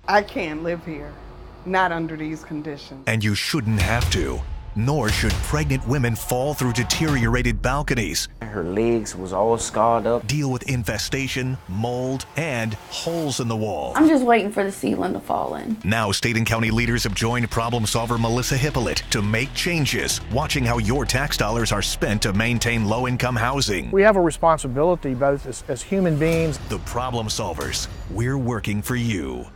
I can't live here, not under these conditions. And you shouldn't have to. Nor should pregnant women fall through deteriorated balconies. Her legs was all scarred up. Deal with infestation, mold, and holes in the wall. I'm just waiting for the ceiling to fall in. Now state and county leaders have joined problem solver Melissa Hippolyte to make changes, watching how your tax dollars are spent to maintain low-income housing. We have a responsibility both as human beings. The problem solvers, we're working for you.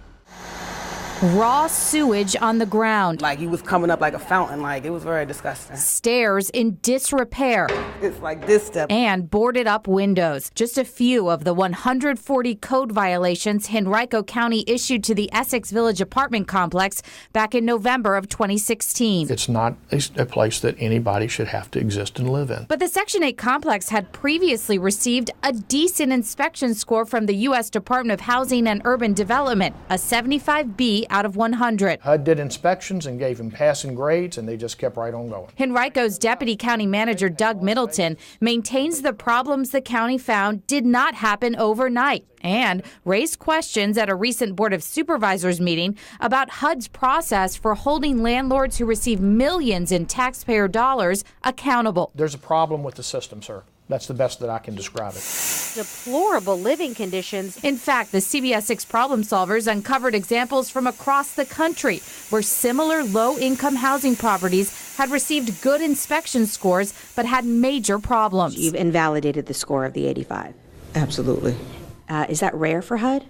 Raw sewage on the ground. Like he was coming up like a fountain, like it was very disgusting. Stairs in disrepair. It's like this step. And boarded up windows. Just a few of the 140 code violations Henrico County issued to the Essex Village apartment complex back in November of 2016. It's not a place that anybody should have to exist and live in. But the Section 8 complex had previously received a decent inspection score from the U.S. Department of Housing and Urban Development, a 75B out of 100. HUD did inspections and gave him passing grades, and they just kept right on going. Henrico's Deputy County Manager Doug Middleton maintains the problems the county found did not happen overnight and raised questions at a recent Board of Supervisors meeting about HUD's process for holding landlords who receive millions in taxpayer dollars accountable. There's a problem with the system, sir. That's the best that I can describe it. Deplorable living conditions. In fact, the CBS 6 problem solvers uncovered examples from across the country where similar low-income housing properties had received good inspection scores but had major problems. You've invalidated the score of the 85. Absolutely. Is that rare for HUD?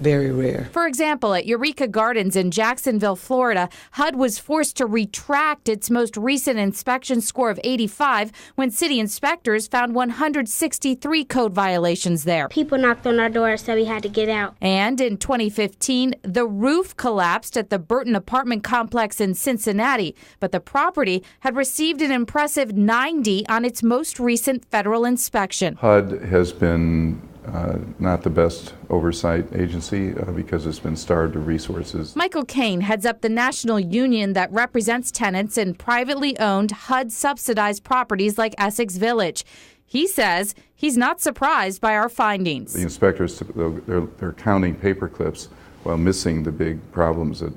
Very rare. For example, at Eureka Gardens in Jacksonville, Florida, HUD was forced to retract its most recent inspection score of 85 when city inspectors found 163 code violations there. People knocked on our door and said we had to get out. And in 2015, the roof collapsed at the Burton apartment complex in Cincinnati, but the property had received an impressive 90 on its most recent federal inspection. HUD has been not the best oversight agency because it's been starved of resources. Michael Kane heads up the national union that represents tenants in privately owned HUD-subsidized properties like Essex Village. He says he's not surprised by our findings. The inspectors, they're counting paper clips while missing the big problems that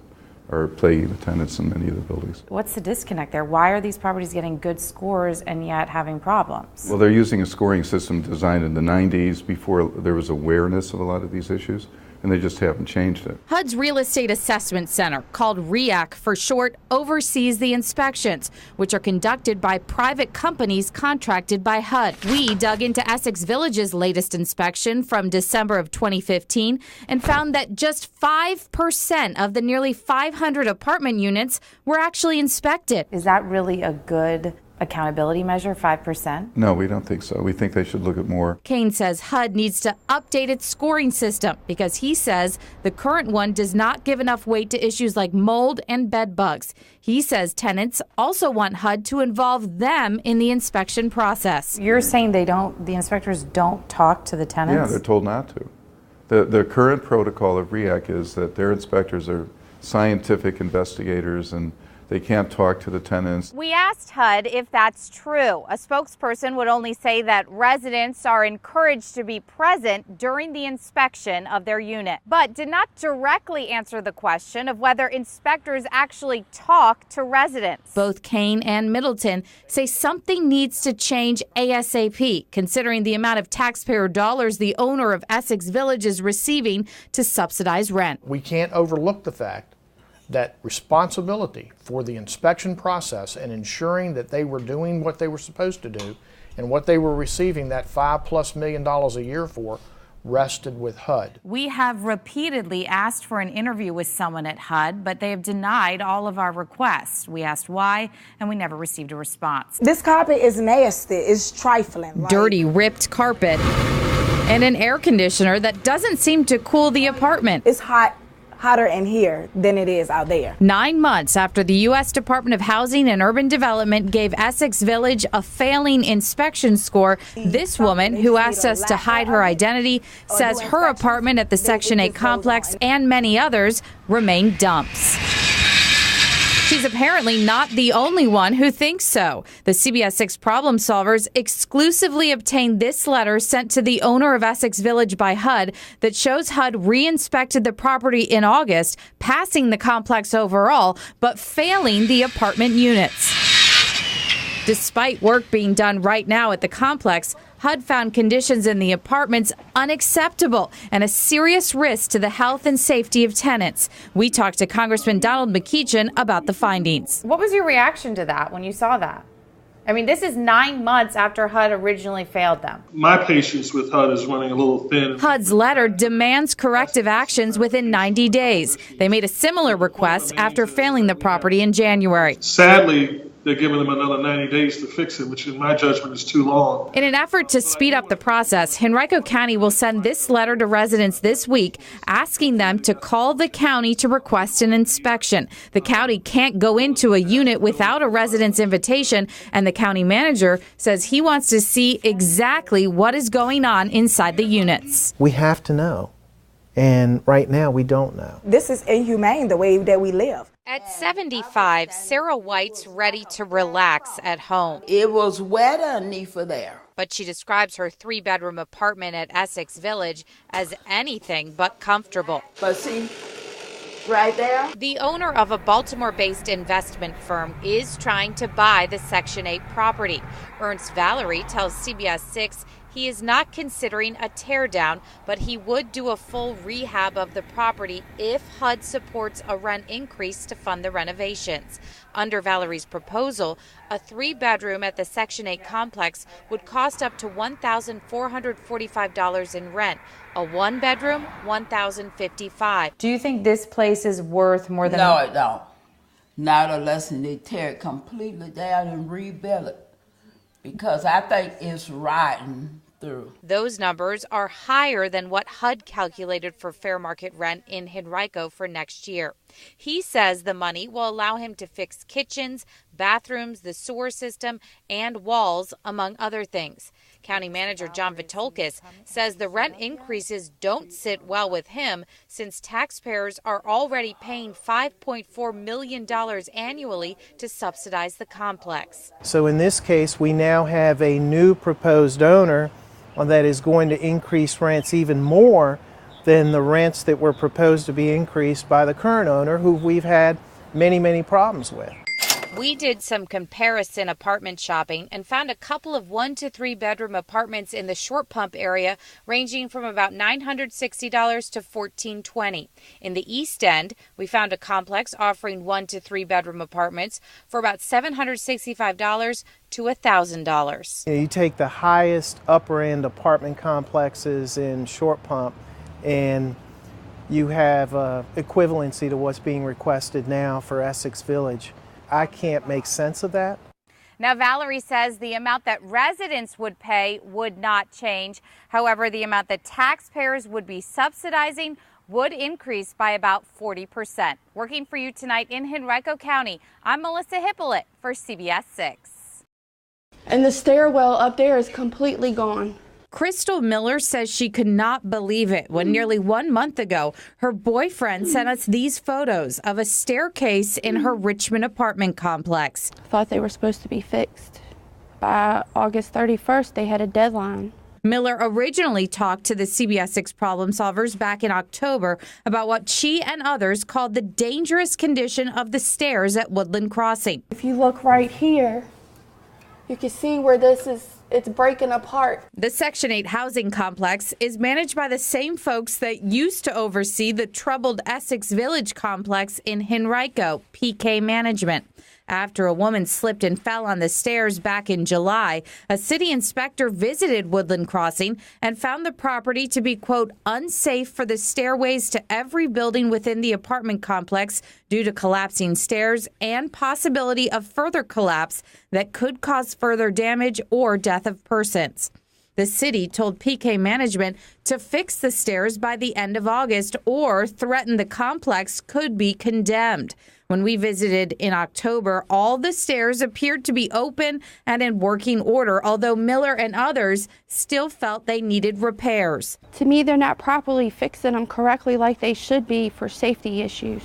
are plaguing the tenants in many of the buildings. What's the disconnect there? Why are these properties getting good scores and yet having problems? Well, they're using a scoring system designed in the 90s before there was awareness of a lot of these issues, and they just haven't changed it. HUD's Real Estate Assessment Center, called REAC for short, oversees the inspections, which are conducted by private companies contracted by HUD. We dug into Essex Village's latest inspection from December of 2015 and found that just 5% of the nearly 500 apartment units were actually inspected. Is that really a good accountability measure, 5%? No, we don't think so. We think they should look at more. Kane says HUD needs to update its scoring system because he says the current one does not give enough weight to issues like mold and bed bugs. He says tenants also want HUD to involve them in the inspection process. You're saying the inspectors don't talk to the tenants? Yeah, they're told not to. The current protocol of REAC is that their inspectors are scientific investigators and they can't talk to the tenants. We asked HUD if that's true. A spokesperson would only say that residents are encouraged to be present during the inspection of their unit, but did not directly answer the question of whether inspectors actually talk to residents. Both Kane and Middleton say something needs to change ASAP, considering the amount of taxpayer dollars the owner of Essex Village is receiving to subsidize rent. We can't overlook the fact that responsibility for the inspection process and ensuring that they were doing what they were supposed to do and what they were receiving that $5+ million a year for rested with HUD. We have repeatedly asked for an interview with someone at HUD, but they have denied all of our requests. We asked why, and we never received a response. This carpet is nasty. It's trifling. Dirty, ripped carpet and an air conditioner that doesn't seem to cool the apartment. It's hot. Hotter in here than it is out there. 9 months after the U.S. Department of Housing and Urban Development gave Essex Village a failing inspection score, this woman, who asked us to hide her identity, says her apartment at the Section 8 complex and many others remain dumps. She's apparently not the only one who thinks so. The CBS 6 problem solvers exclusively obtained this letter sent to the owner of Essex Village by HUD that shows HUD re-inspected the property in August, passing the complex overall, but failing the apartment units. Despite work being done right now at the complex, HUD found conditions in the apartments unacceptable and a serious risk to the health and safety of tenants. We talked to Congressman Donald McEachin about the findings. What was your reaction to that when you saw that? I mean, this is 9 months after HUD originally failed them. My patience with HUD is running a little thin. HUD's letter demands corrective actions within 90 days. They made a similar request after failing the property in January. Sadly, they're giving them another 90 days to fix it, which in my judgment is too long. In an effort to speed up the process, Henrico County will send this letter to residents this week, asking them to call the county to request an inspection. The county can't go into a unit without a resident's invitation, and the county manager says he wants to see exactly what is going on inside the units. We have to know, and right now we don't know. This is inhumane, the way that we live. At 75, Sarah White's ready to relax at home. It was wet underneath there. But she describes her 3-bedroom apartment at Essex Village as anything but comfortable. But see, right there. The owner of a Baltimore-based investment firm is trying to buy the Section 8 property. Ernst Valerie tells CBS 6 he is not considering a teardown, but he would do a full rehab of the property if HUD supports a rent increase to fund the renovations. Under Valerie's proposal, a 3-bedroom at the Section 8 complex would cost up to $1,445 in rent. A 1-bedroom, $1,055. Do you think this place is worth more than... No, it don't. Not unless they tear it completely down and rebuild it. Because I think it's rotten through. Those numbers are higher than what HUD calculated for fair market rent in Henrico for next year. He says the money will allow him to fix kitchens, bathrooms, the sewer system, and walls, among other things. County Manager John Vitolkis says the rent increases don't sit well with him since taxpayers are already paying $5.4 million annually to subsidize the complex. So in this case, we now have a new proposed owner that is going to increase rents even more than the rents that were proposed to be increased by the current owner, who we've had many, many problems with. We did some comparison apartment shopping and found a couple of 1 to 3 bedroom apartments in the Short Pump area ranging from about $960 to $1,420. In the East End, we found a complex offering 1 to 3 bedroom apartments for about $765 to $1,000. You take the highest upper end apartment complexes in Short Pump and you have equivalency to what's being requested now for Essex Village. I can't make sense of that. Now, Valerie says the amount that residents would pay would not change. However, the amount that taxpayers would be subsidizing would increase by about 40%. Working for you tonight in Henrico County, I'm Melissa Hippolyte for CBS 6. And the stairwell up there is completely gone. Crystal Miller says she could not believe it when nearly 1 month ago, her boyfriend sent us these photos of a staircase in her Richmond apartment complex. Thought they were supposed to be fixed. By August 31st, they had a deadline. Miller originally talked to the CBS 6 problem solvers back in October about what she and others called the dangerous condition of the stairs at Woodland Crossing. If you look right here, you can see where it's breaking apart. The Section 8 housing complex is managed by the same folks that used to oversee the troubled Essex Village complex in Henrico, PK Management. After a woman slipped and fell on the stairs back in July, a city inspector visited Woodland Crossing and found the property to be, quote, unsafe for the stairways to every building within the apartment complex due to collapsing stairs and possibility of further collapse that could cause further damage or death of persons. The city told PK Management to fix the stairs by the end of August or threatened the complex could be condemned. When we visited in October, all the stairs appeared to be open and in working order, although Miller and others still felt they needed repairs. To me, they're not properly fixing them correctly like they should be for safety issues.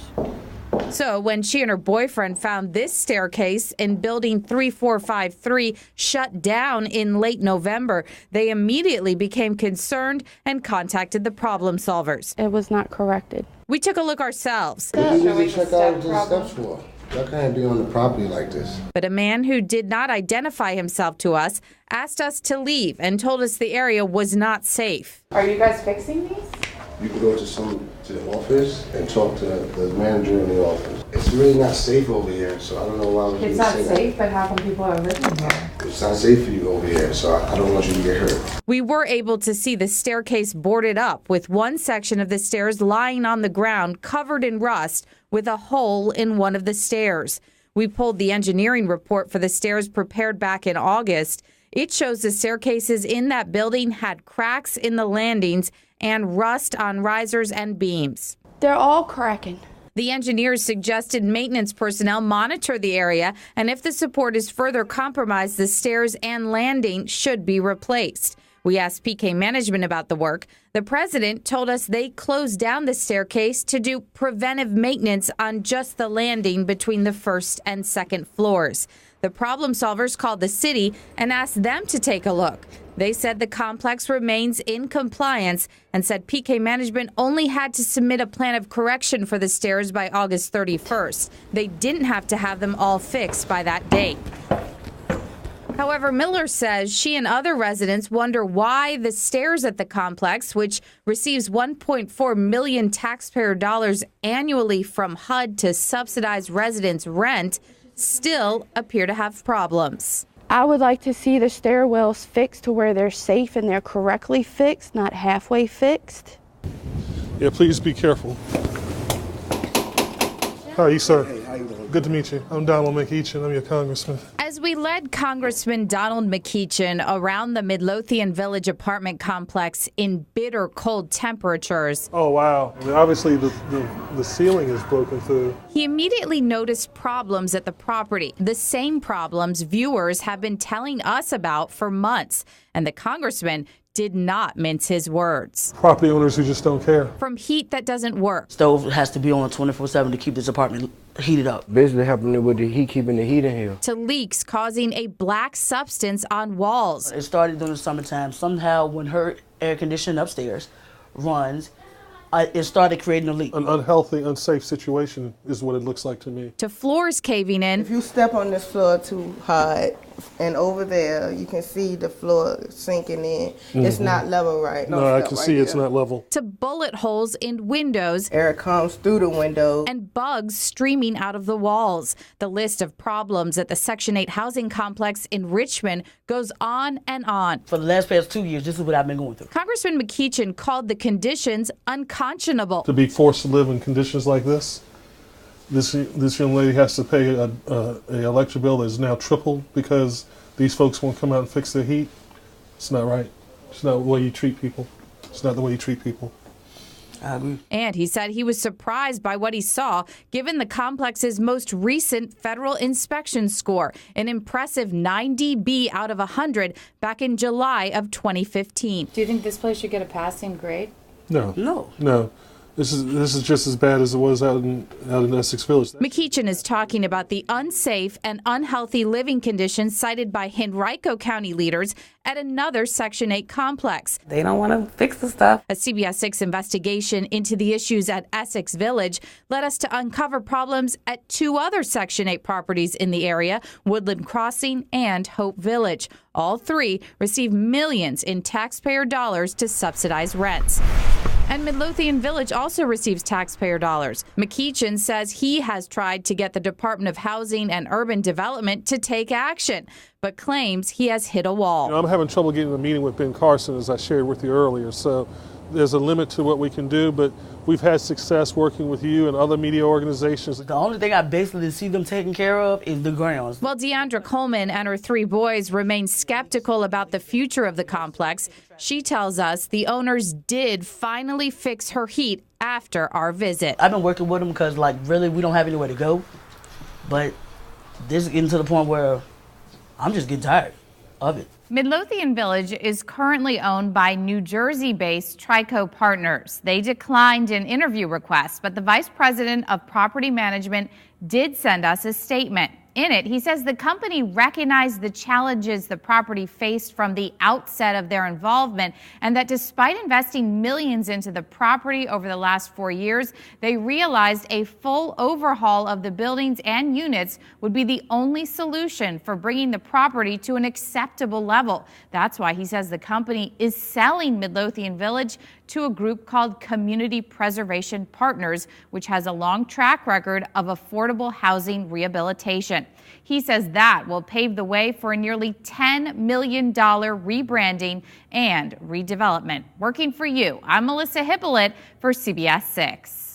So when she and her boyfriend found this staircase in building 3453 shut down in late November, they immediately became concerned and contacted the problem solvers. It was not corrected. We took a look ourselves. What do you need to check out the steps for? Y'all can't be on the property like this. But a man who did not identify himself to us asked us to leave and told us the area was not safe. Are you guys fixing these? You can go to the office and talk to the manager in the office. It's really not safe over here, so I don't know why would you It's not say safe, but how come people are living here? It's not safe for you over here, so I don't want you to get hurt. We were able to see the staircase boarded up with one section of the stairs lying on the ground covered in rust with a hole in one of the stairs. We pulled the engineering report for the stairs prepared back in August. It shows the staircases in that building had cracks in the landings and rust on risers and beams. They're all cracking. The engineers suggested maintenance personnel monitor the area, and if the support is further compromised, the stairs and landing should be replaced. We asked PK Management about the work. The president told us they closed down the staircase to do preventive maintenance on just the landing between the first and second floors. The problem solvers called the city and asked them to take a look. They said the complex remains in compliance and said PK Management only had to submit a plan of correction for the stairs by August 31st. They didn't have to have them all fixed by that date. However, Miller says she and other residents wonder why the stairs at the complex, which receives $1.4 million taxpayer dollars annually from HUD to subsidize residents' rent, still appear to have problems. I would like to see the stairwells fixed to where they're safe and they're correctly fixed, not halfway fixed. Yeah, please be careful. Hi, sir. Hey, how you doing? Good to meet you. I'm Donald McEachin. I'm your congressman. As we led Congressman Donald McEachin around the Midlothian Village apartment complex in bitter cold temperatures. Oh, wow. I mean, obviously, the ceiling is broken through. He immediately noticed problems at the property, the same problems viewers have been telling us about for months. And the congressman did not mince his words. Property owners who just don't care. From heat that doesn't work. Stove has to be on 24/7 to keep this apartment heated up. Basically helping with the heat, keeping the heat in here. To leaks causing a black substance on walls. It started during the summertime. Somehow when her air conditioning upstairs runs, it started creating a leak. An unhealthy, unsafe situation is what it looks like to me. To floors caving in. If you step on this floor too hard, and over there you can see the floor sinking in. It's not level right. No, I can see it's not level. To bullet holes in windows. Air comes through the window. And bugs streaming out of the walls. The list of problems at the Section 8 housing complex in Richmond goes on and on. For the past 2 years, this is what I've been going through. Congressman McEachin called the conditions unconscionable. To be forced to live in conditions like this young lady has to pay a electric bill that is now tripled because these folks won't come out and fix their heat. It's not right. It's not the way you treat people. It's not the way you treat people. I agree. And he said he was surprised by what he saw, given the complex's most recent federal inspection score, an impressive 90B out of 100 back in July of 2015. Do you think this place should get a passing grade? No. This is just as bad as it was out in Essex Village. McEachin is talking about the unsafe and unhealthy living conditions cited by Henrico County leaders at another Section 8 complex. They don't want to fix the stuff. A CBS 6 investigation into the issues at Essex Village led us to uncover problems at two other Section 8 properties in the area, Woodland Crossing and Hope Village. All three receive millions in taxpayer dollars to subsidize rents. And Midlothian Village also receives taxpayer dollars. McEachin says he has tried to get the Department of Housing and Urban Development to take action, but claims he has hit a wall. I'm having trouble getting a meeting with Ben Carson, as I shared with you earlier. So there's a limit to what we can do, but we've had success working with you and other media organizations. The only thing I basically see them taking care of is the grounds. While Deandra Coleman and her three boys remain skeptical about the future of the complex, she tells us the owners did finally fix her heat after our visit. I've been working with them because, really, we don't have anywhere to go. But this is getting to the point where I'm just getting tired of it. Midlothian Village is currently owned by New Jersey-based Trico Partners. They declined an interview request, but the Vice President of Property Management did send us a statement. In it, he says the company recognized the challenges the property faced from the outset of their involvement, and that despite investing millions into the property over the last 4 years, they realized a full overhaul of the buildings and units would be the only solution for bringing the property to an acceptable level. That's why he says the company is selling Midlothian Village to a group called Community Preservation Partners, which has a long track record of affordable housing rehabilitation. He says that will pave the way for a nearly $10 million rebranding and redevelopment. Working for you, I'm Melissa Hippolyte for CBS 6.